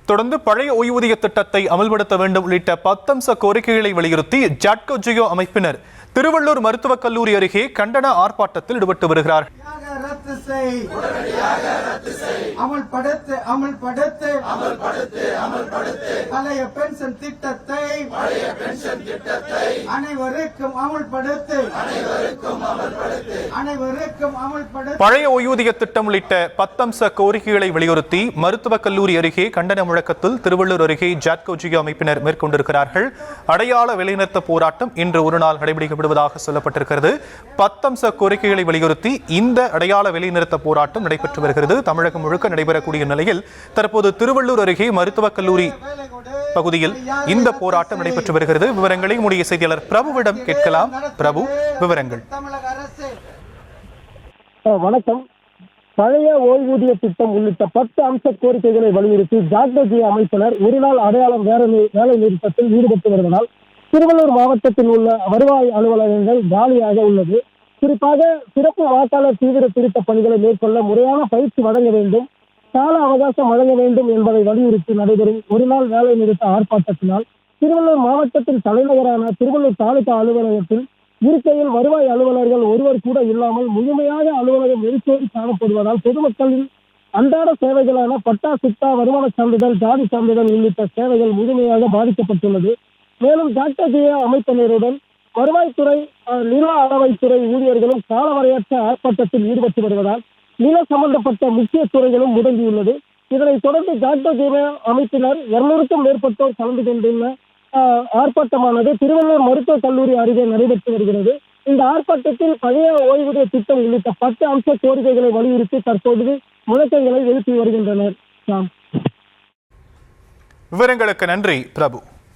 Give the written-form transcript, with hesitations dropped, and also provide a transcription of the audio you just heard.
தொடர்ந்து பழைய ஓய்வூதிய திட்டத்தை அமல்படுத்த வேண்டும் உள்ளிட்ட 10 அம்ச கோரிக்கைகளை வலியுறுத்தி ஜாட்கோ ஜியோ அமைப்பினர் திருவள்ளூர் மருத்துவக் கல்லூரி அருகே கண்டன ஆர்ப்பாட்டத்தில் ஈடுபட்டு வருகிறார்கள். பழைய பென்ஷன் திட்டத்தை அனைவருக்கும் அமல்படுத்து. பழைய ஓய்வூதிய திட்டம் உள்ளிட்ட 10 அம்ச கோரிக்கைகளை வலியுறுத்தி மருத்துவக் கல்லூரி அருகே கண்டன முழக்கத்தில் திருவள்ளூர் அருகே ஜாட்கோ ஜியோ அமைப்பினர் மேற்கொண்டிருக்கிறார்கள். அடையாள வேலைநிறுத்த போராட்டம் இன்று ஒரு நாள் நடைபெறுவதாக சொல்லப்பட்டிருக்கிறது. 10 அம்ச கோரிக்கைகளை வலியுறுத்தி இந்த அடையாள வேலைநிறுத்த போராட்டம் நடைபெற்று வருகிறது. தமிழகம் முழுக்க நடைபெறக்கூடிய நிலையில் தற்போது திருவள்ளூர் அருகே மருத்துவக் கல்லூரி பகுதியில் இந்த போராட்டம் நடைபெற்று வருகிறது. விவரங்களை நம்முடைய செய்தியாளர் பிரபுவிடம் கேட்கலாம். பிரபு, விவரங்கள். வணக்கம். பழைய ஓய்வூதிய திட்டம் உள்ளிட்ட 10 அம்ச கோரிக்கைகளை வலியுறுத்தி ஜாட்கோ ஜியோ அமைப்பினர் ஒருநாள் அடையாளம் வேலை நிறுத்தத்தில் ஈடுபட்டு வருவதால் திருவள்ளூர் மாவட்டத்தில் உள்ள வருவாய் அலுவலகங்கள் காலியாக உள்ளது. குறிப்பாக சிறப்பு வாக்காளர் தீவிர திருத்த பணிகளை மேற்கொள்ள முறையான பயிற்சி வழங்க வேண்டும், கால அவகாசம் வழங்க வேண்டும் என்பதை வலியுறுத்தி நடைபெறும் ஒருநாள் வேலை நிறுத்த ஆர்ப்பாட்டத்தினால் திருவள்ளூர் மாவட்டத்தின் தலைநகரான திருவள்ளூர் தாலுகா அலுவலகத்தில் இருக்கையில் வருவாய் அலுவலர்கள் ஒருவர் கூட இல்லாமல் முழுமையாக அலுவலகம் நெரிசோடி காணப்படுவதால் பொதுமக்களின் அன்றாட சேவைகளான பட்டா, சிட்டா, வருமான சான்றிதழ், ஜாதி சான்றிதழ் உள்ளிட்ட சேவைகள் முழுமையாக பாதிக்கப்பட்டுள்ளது. மேலும் ஜாட்கோ ஜியோ அமைப்பினருடன் வருவாய்த்துறை, நில அளவைத்துறை ஊழியர்களும் காலவரையற்ற ஆர்ப்பாட்டத்தில் ஈடுபட்டு வருவதால் நில சம்பந்தப்பட்ட முக்கிய துறைகளும் முடங்கியுள்ளது. இதனைத் தொடர்ந்து ஜாட்கோ ஜியோ அமைப்பினர் 200க்கும் மேற்பட்டோர் கலந்து கொண்டுள்ள ஆர்ப்பாட்டமானது திருவள்ளூர் மருத்துவக் கல்லூரி அருகே நடைபெற்று வருகிறது. இந்த ஆர்ப்பாட்டத்தில் பழைய ஓய்வூதிய திட்டம் உள்ளிட்ட 10 அம்ச கோரிக்கைகளை வலியுறுத்தி தற்போது முழக்கங்களை எழுப்பி வருகின்றனர். விவரங்களுக்கு நன்றி பிரபு.